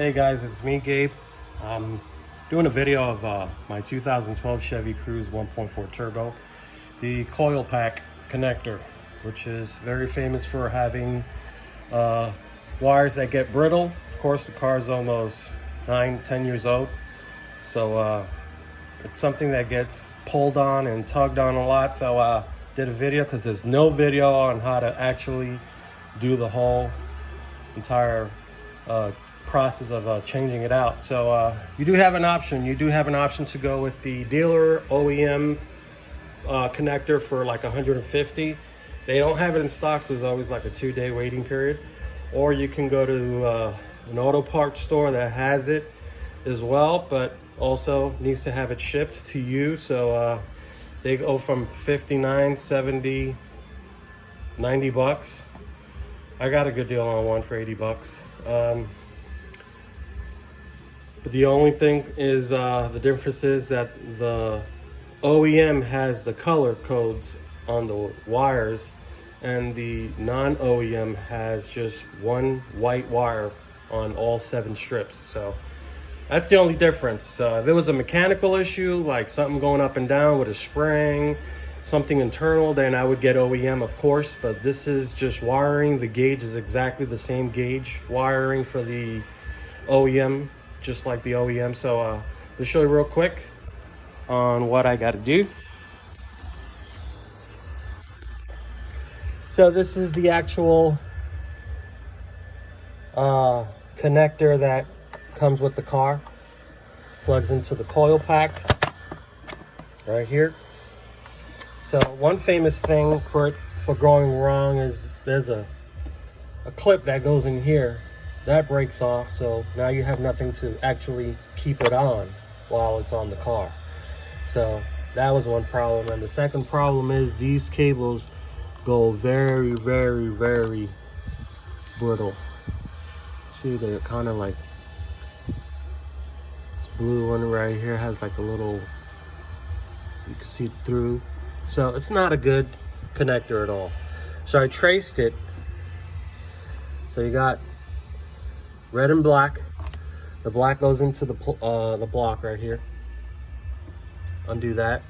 Hey guys, it's me, Gabe. I'm doing a video of my 2012 Chevy Cruze 1.4 Turbo, the coil pack connector, which is very famous for having wires that get brittle. Of course, the car is almost 9-10 years old, so it's something that gets pulled on and tugged on a lot. So I did a video because there's no video on how to actually do the whole entire process of changing it out. So you do have an option. You do have an option to go with the dealer OEM connector for like $150. They don't have it in stock, so there's always like a 2-day waiting period. Or you can go to an auto parts store that has it as well, but also needs to have it shipped to you. So they go from 59, 70, 90 bucks. I got a good deal on one for 80 bucks. But the only thing is the difference is that the OEM has the color codes on the wires, and the non-OEM has just one white wire on all 7 strips. So that's the only difference. If it was a mechanical issue, like something going up and down with a spring, something internal, then I would get OEM, of course. But this is just wiring. The gauge is exactly the same gauge wiring for the OEM, just like the OEM. So let's show you real quick on what I got to do. So this is the actual connector that comes with the car. Plugs into the coil pack right here. So one famous thing for going wrong is there's a clip that goes in here that breaks off, so now you have nothing to actually keep it on while it's on the car. So that was one problem. And the second problem is these cables go very, very, very brittle. See, they're kind of like, this blue one right here has like a little, you can see through. So it's not a good connector at all. So I traced it. So you got red and black. The black goes into the block right here. Undo that.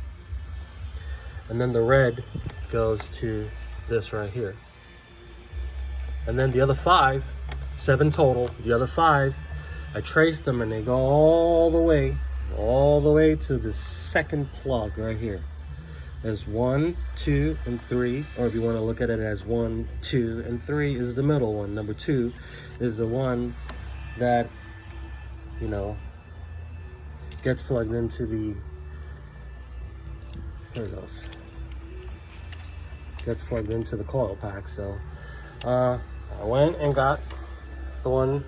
And then the red goes to this right here. And then the other 7 total, the other 5, I traced them and they go all the way to the second plug right here. There's 1, 2, and 3, or if you want to look at it as 1, 2, and 3 is the middle one. Number 2 is the one that, you know, gets plugged into the, there it goes, gets plugged into the coil pack. So I went and got the one,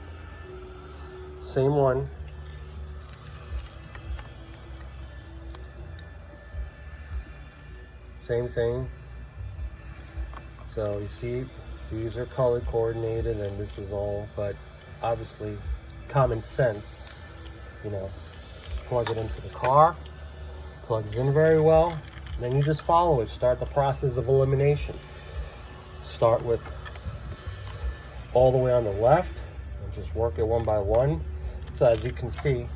same one. Same thing. So you see, these are color coordinated and this is all, but obviously common sense, you know, plug it into the car, plugs in very well, then you just follow it. Start the process of elimination. Start with all the way on the left and just work it one by one. So as you can see,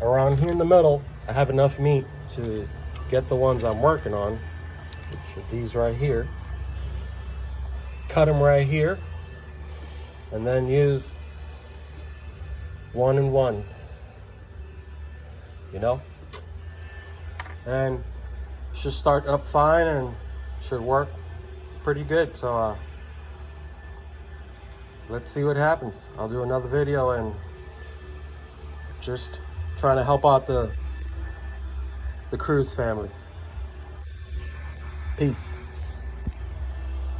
around here in the middle, I have enough meat to get the ones I'm working on, which are these right here. Cut them right here, and then use 1 and 1, you know, and should start up fine and should work pretty good. So let's see what happens. I'll do another video and just trying to help out the Cruze family. Peace.